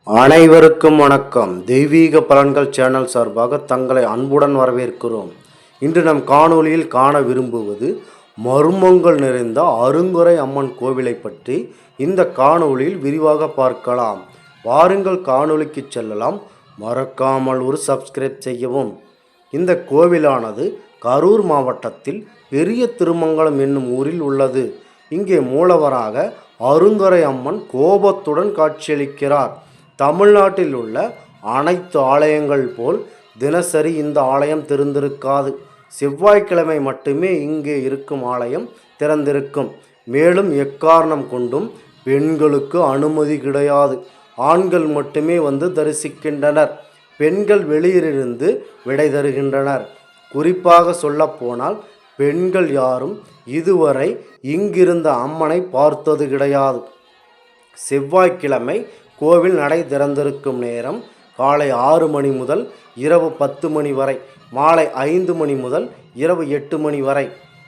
அனைவருக்கும் வணக்கம். தெய்வீக பலன்கள் சேனல் சார்பாக தங்களை அன்புடன் வரவேற்கிறோம். இன்று நம் காணொளியில் காண விரும்புவது மர்மங்கள் நிறைந்த அருங்குறை அம்மன் கோவிலை பற்றி இந்த காணொளியில் விரிவாக பார்க்கலாம். வாருங்கள் காணொளிக்கு செல்லலாம். மறக்காமல் ஒரு சப்ஸ்கிரைப் செய்யவும். இந்த கோவிலானது கரூர் மாவட்டத்தில் பெரிய திருமங்கலம் என்னும் ஊரில் உள்ளது. இங்கே மூலவராக அருங்குறை அம்மன் கோபத்துடன் காட்சியளிக்கிறார். தமிழ்நாட்டில் உள்ள அனைத்து ஆலயங்கள் போல் தினசரி இந்த ஆலயம் திறந்திருக்காது. செவ்வாய்க்கிழமை மட்டுமே இங்கே இருக்கும் ஆலயம் திறந்திருக்கும். மேலும் எக்காரணம் கொண்டும் பெண்களுக்கு அனுமதி கிடையாது. ஆண்கள் மட்டுமே வந்து தரிசிக்கின்றனர். பெண்கள் வெளியிலிருந்து விடை தருகின்றனர். குறிப்பாக சொல்லப்போனால் பெண்கள் யாரும் இதுவரை இங்கிருந்த அம்மனை பார்த்தது கிடையாது. செவ்வாய்க்கிழமை கோவில் நடை திறந்திருக்கும் நேரம் காலை 6 மணி முதல் இரவு 10 மணி வரை, மாலை 5 மணி முதல் இரவு 8 மணி வரை.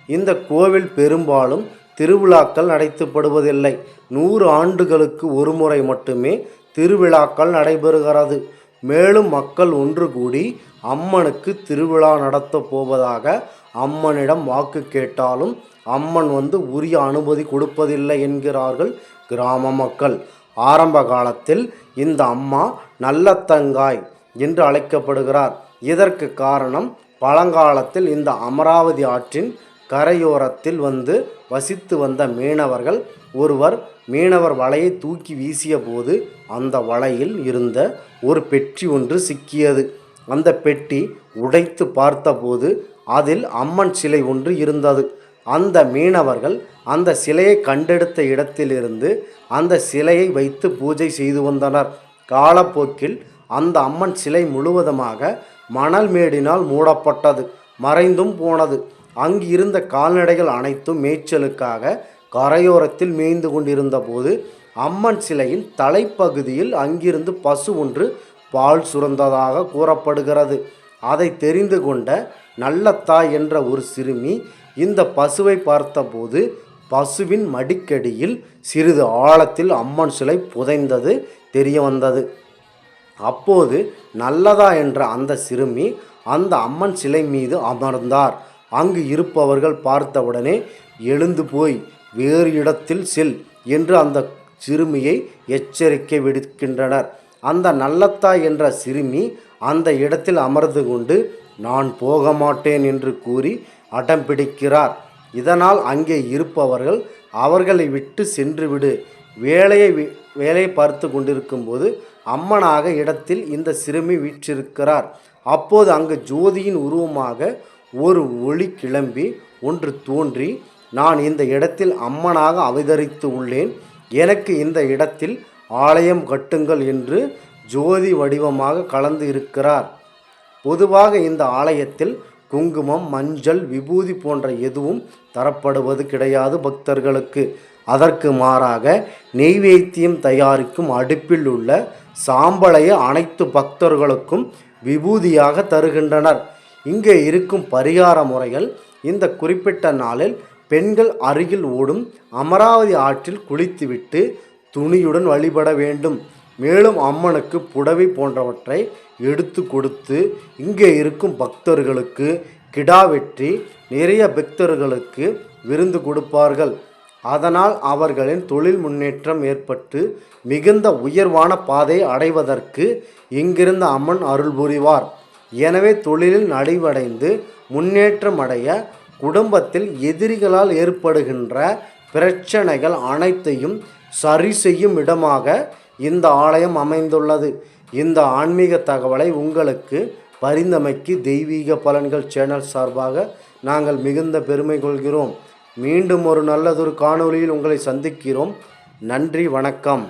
இந்த கோவில் பெரும்பாலும் திருவிழாக்கள் நடத்தப்படுவதில்லை. 100 ஆண்டுகளுக்கு ஒரு முறை மட்டுமே திருவிழாக்கள் நடைபெறுகிறது. மேலும் மக்கள் ஒன்று கூடி அம்மனுக்கு திருவிழா நடத்தப் போவதாக அம்மனிடம் வாக்கு கேட்டாலும் அம்மன் வந்து உரிய அனுமதி கொடுப்பதில்லை என்கிறார்கள் கிராம மக்கள். ஆரம்ப காலத்தில் இந்த அம்மா நல்லத்தங்காய் என்று அழைக்கப்படுகிறார். இதற்கு காரணம் பழங்காலத்தில் இந்த அமராவதி ஆற்றின் கரையோரத்தில் வந்து வசித்து வந்த மீனவர்கள் ஒருவர் மீனவர் வலையை தூக்கி வீசிய போது அந்த வலையில் இருந்த ஒரு பெட்டி ஒன்று சிக்கியது. அந்த பெட்டி உடைத்து பார்த்தபோது அதில் அம்மன் சிலை ஒன்று இருந்தது. அந்த மீனவர்கள் அந்த சிலையை கண்டெடுத்த இடத்திலிருந்து அந்த சிலையை வைத்து பூஜை செய்து வந்தனர். காலப்போக்கில் அந்த அம்மன் சிலை முழுவதுமாக மணல் மேடினால் மூடப்பட்டது, மறைந்தும் போனது. அங்கு இருந்த கால்நடைகள் அனைத்தும் மேய்ச்சலுக்காக கரையோரத்தில் மேய்ந்து கொண்டிருந்த போது அம்மன் சிலையின் தலைப்பகுதியில் அங்கிருந்து பசு ஒன்று பால் சுரந்ததாக கூறப்படுகிறது. அதை தெரிந்து கொண்ட நல்லத்தாய் என்ற ஒரு சிறுமி இந்த பசுவை பார்த்தபோது பசுவின் மடிக்கடியில் சிறிது ஆழத்தில் அம்மன் சிலை புதைந்தது தெரிய வந்தது. அப்போது நல்லதா என்ற அந்த சிறுமி அந்த அம்மன் சிலை மீது அமர்ந்தார். அங்கு இருப்பவர்கள் பார்த்தவுடனே எழுந்து போய் வேறு இடத்தில் செல் என்று அந்த சிறுமியை எச்சரிக்கை விடுக்கின்றனர். அந்த நல்லத்தாய் என்ற சிறுமி அந்த இடத்தில் அமர்ந்து கொண்டு நான் போக மாட்டேன் என்று கூறி அடம் பிடிக்கிறார். இதனால் அங்கே இருப்பவர்கள் அவர்களை விட்டு சென்றுவிடு, வேலையை பார்த்து கொண்டிருக்கும் போது அம்மனாக இடத்தில் இந்த சிறுமி வீற்றிருக்கிறார். அப்போது அங்கு ஜோதியின் உருவமாக ஒரு ஒளி கிளம்பி ஒன்று தோன்றி நான் இந்த இடத்தில் அம்மனாக அவதரித்து உள்ளேன், எனக்கு இந்த இடத்தில் ஆலயம் கட்டுங்கள் என்று ஜோதி வடிவமாக கலந்து இருக்கிறார். பொதுவாக இந்த ஆலயத்தில் குங்குமம், மஞ்சள், விபூதி போன்ற எதுவும் தரப்படுவது கிடையாது பக்தர்களுக்கு. அதற்கு மாறாக நெய்வேத்தியம் தயாரிக்கும் அடுப்பில் உள்ள சாம்பலையை அனைத்து பக்தர்களுக்கும் விபூதியாக தருகின்றனர். இங்கே இருக்கும் பரிகார முறைகள்: இந்த குறிப்பிட்ட நாளில் பெண்கள் அருகில் ஓடும் அமராவதி ஆற்றில் குளித்துவிட்டு துணியுடன் வழிபட வேண்டும். மேலும் அம்மனுக்கு புடவை போன்றவற்றை எடுத்து கொடுத்து இங்கே இருக்கும் பக்தர்களுக்கு கிடா வெற்றி நிறைய பக்தர்களுக்கு விருந்து கொடுப்பார்கள். அதனால் அவர்களின் தொழில் முன்னேற்றம் ஏற்பட்டு மிகுந்த உயர்வான பாதையை அடைவதற்கு இங்கிருந்த அம்மன் அருள் புரிவார். எனவே தொழிலில் நலிவடைந்து முன்னேற்றம் அடைய குடும்பத்தில் எதிரிகளால் ஏற்படுகின்ற பிரச்சனைகள் அனைத்தையும் சரி செய்யும் இடமாக இந்த ஆலயம் அமைந்துள்ளது. இந்த ஆன்மீக தகவலை உங்களுக்கு பரிந்தமைக்கு தெய்வீக பலன்கள் சேனல் சார்பாக நாங்கள் மிகுந்த பெருமை கொள்கிறோம். மீண்டும் ஒரு நல்லதொரு காணொளியில் உங்களை சந்திக்கிறோம். நன்றி, வணக்கம்.